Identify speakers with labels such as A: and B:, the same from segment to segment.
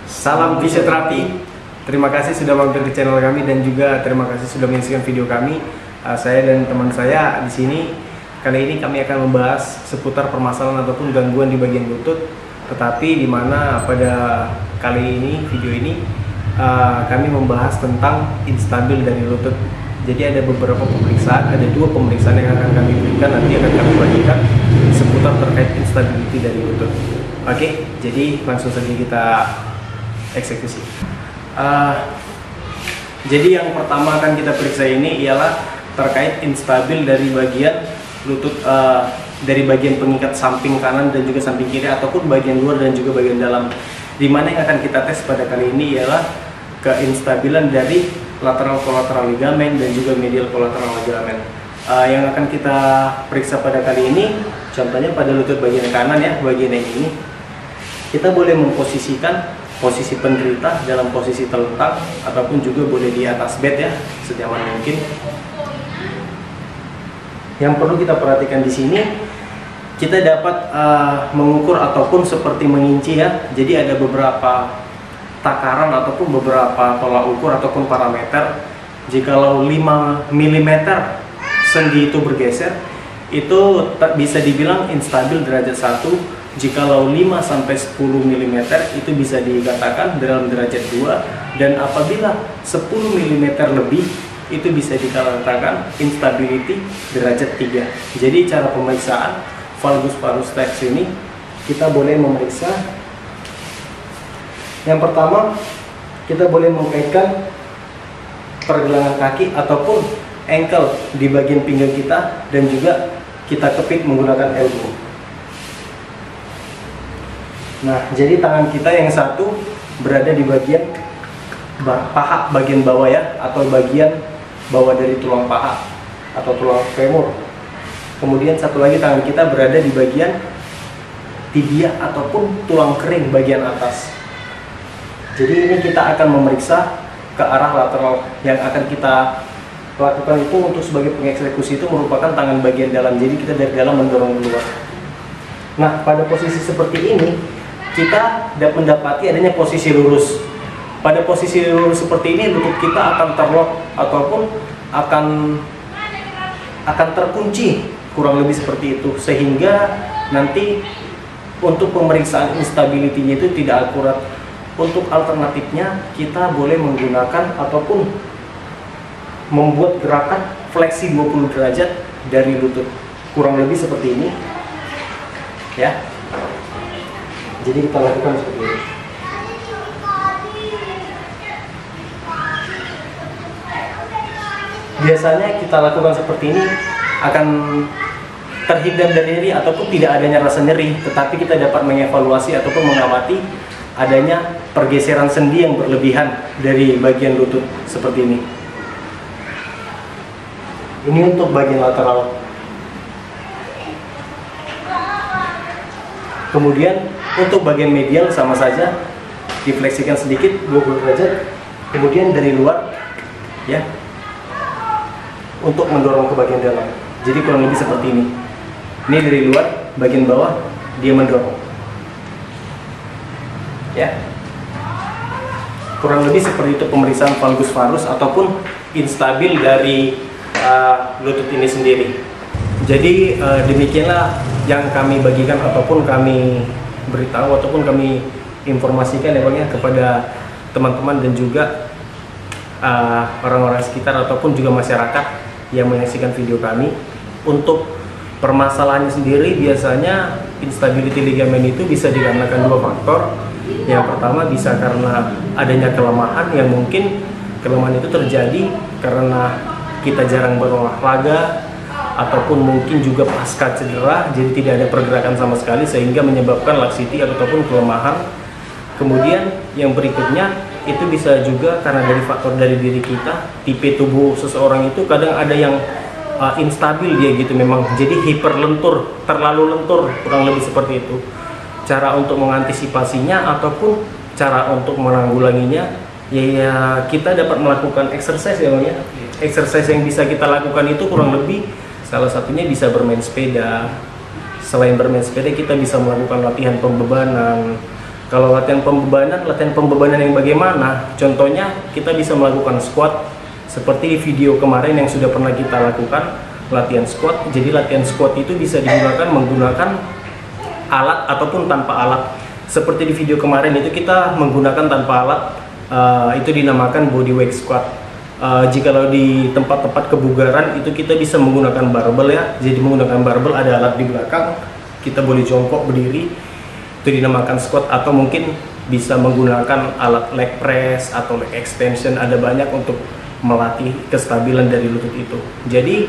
A: Salam fisioterapi. Terima kasih sudah mampir di channel kami dan juga terima kasih sudah menyaksikan video kami. Saya dan teman saya di sini kali ini kami akan membahas seputar permasalahan ataupun gangguan di bagian lutut. Tetapi di mana pada kali ini video ini kami membahas tentang instabil dari lutut. Jadi ada beberapa pemeriksaan, ada dua pemeriksaan yang akan kami berikan, nanti akan kami bagikan seputar terkait instability dari lutut. Oke, jadi langsung saja kita eksekusi. Jadi yang pertama akan kita periksa ini ialah terkait instabil dari bagian lutut, dari bagian pengikat samping kanan dan juga samping kiri ataupun bagian luar dan juga bagian dalam. Dimana yang akan kita tes pada kali ini ialah keinstabilan dari lateral kolateral ligamen dan juga medial kolateral ligamen. Yang akan kita periksa pada kali ini, contohnya pada lutut bagian kanan ya, bagian yang ini, kita boleh memposisikan posisi penderita dalam posisi telentang ataupun juga boleh di atas bed ya, senyaman mungkin. Yang perlu kita perhatikan di sini, kita dapat mengukur ataupun seperti menginci ya. Jadi ada beberapa takaran ataupun beberapa tolak ukur ataupun parameter. Jikalau 5 mm sendi itu bergeser, itu bisa dibilang instabil derajat 1. Jikalau 5 sampai 10 mm itu bisa dikatakan dalam derajat 2, dan apabila 10 mm lebih itu bisa dikatakan instability derajat 3. Jadi cara pemeriksaan valgus varus test ini kita boleh memeriksa. Yang pertama, kita boleh mengkaitkan pergelangan kaki ataupun ankle di bagian pinggang kita dan juga kita kepit menggunakan elbow. Nah, jadi tangan kita yang satu berada di bagian paha bagian bawah ya, atau bagian bawah dari tulang paha atau tulang femur. Kemudian satu lagi tangan kita berada di bagian tibia ataupun tulang kering bagian atas. Jadi ini kita akan memeriksa ke arah lateral. Yang akan kita lakukan itu untuk sebagai pengeksekusi itu merupakan tangan bagian dalam. Jadi kita dari dalam mendorong keluar. Nah, pada posisi seperti ini kita dapat mendapati adanya posisi lurus. Pada posisi lurus seperti ini lutut kita akan terlock ataupun akan terkunci, kurang lebih seperti itu, sehingga nanti untuk pemeriksaan instability-nya itu tidak akurat. Untuk alternatifnya kita boleh menggunakan ataupun membuat gerakan fleksi 20 derajat dari lutut, kurang lebih seperti ini ya. Jadi kita lakukan seperti ini. Biasanya kita lakukan seperti ini akan terhindar dari nyeri ataupun tidak adanya rasa nyeri, tetapi kita dapat mengevaluasi ataupun mengamati adanya pergeseran sendi yang berlebihan dari bagian lutut seperti ini. Ini untuk bagian lateral. Kemudian untuk bagian medial sama saja, difleksikan sedikit 20 derajat. Kemudian dari luar ya, untuk mendorong ke bagian dalam. Jadi kurang lebih seperti ini. Ini dari luar, bagian bawah dia mendorong. Ya, kurang lebih seperti itu pemeriksaan valgus varus ataupun instabil dari lutut ini sendiri. Jadi demikianlah yang kami bagikan ataupun kami beritahu ataupun kami informasikan ya Bang ya, kepada teman-teman dan juga orang-orang sekitar ataupun juga masyarakat yang menyaksikan video kami. Untuk permasalahannya sendiri, biasanya instability ligamen itu bisa dikarenakan dua faktor. Yang pertama bisa karena adanya kelemahan, yang mungkin kelemahan itu terjadi karena kita jarang berolahraga ataupun mungkin juga pasca cedera, jadi tidak ada pergerakan sama sekali sehingga menyebabkan laxity ataupun kelemahan. Kemudian yang berikutnya itu bisa juga karena dari faktor dari diri kita, tipe tubuh seseorang itu kadang ada yang instabil dia gitu memang, jadi hiper lentur, terlalu lentur, kurang lebih seperti itu. Cara untuk mengantisipasinya ataupun cara untuk menanggulanginya ya kita dapat melakukan exercise ya Bang ya. Exercise yang bisa kita lakukan itu kurang lebih salah satunya bisa bermain sepeda. Selain bermain sepeda kita bisa melakukan latihan pembebanan, Kalau latihan pembebanan yang bagaimana? Contohnya kita bisa melakukan squat seperti di video kemarin yang sudah pernah kita lakukan, latihan squat. Jadi latihan squat itu bisa digunakan menggunakan alat ataupun tanpa alat. Seperti di video kemarin itu kita menggunakan tanpa alat, itu dinamakan body weight squat. Jikalau di tempat-tempat kebugaran itu kita bisa menggunakan barbel ya. Jadi menggunakan barbel, ada alat di belakang, kita boleh jongkok berdiri, itu dinamakan squat. Atau mungkin bisa menggunakan alat leg press atau leg extension, ada banyak untuk melatih kestabilan dari lutut itu. Jadi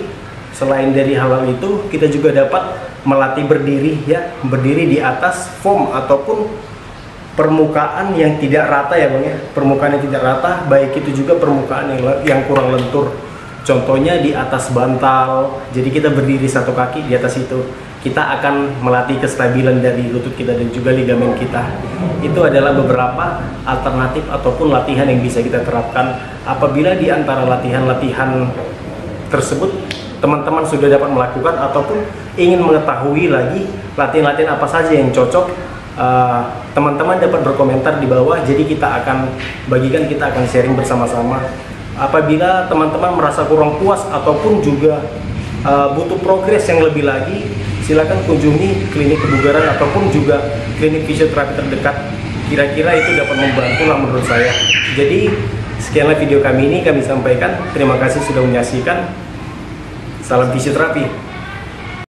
A: selain dari hal itu, kita juga dapat melatih berdiri ya, berdiri di atas foam ataupun permukaan yang tidak rata ya Bang ya. Permukaan yang tidak rata, baik itu juga permukaan yang kurang lentur. Contohnya di atas bantal. Jadi kita berdiri satu kaki di atas itu, kita akan melatih kestabilan dari lutut kita dan juga ligamen kita. Itu adalah beberapa alternatif ataupun latihan yang bisa kita terapkan. Apabila di antara latihan-latihan tersebut teman-teman sudah dapat melakukan ataupun ingin mengetahui lagi latihan-latihan apa saja yang cocok, teman-teman dapat berkomentar di bawah. Jadi kita akan bagikan, kita akan sharing bersama-sama. Apabila teman-teman merasa kurang puas ataupun juga butuh progres yang lebih lagi, silakan kunjungi klinik kebugaran ataupun juga klinik fisioterapi terdekat. Kira-kira itu dapat membantu lah menurut saya. Jadi sekianlah video kami ini kami sampaikan. Terima kasih sudah menyaksikan. Salam fisioterapi.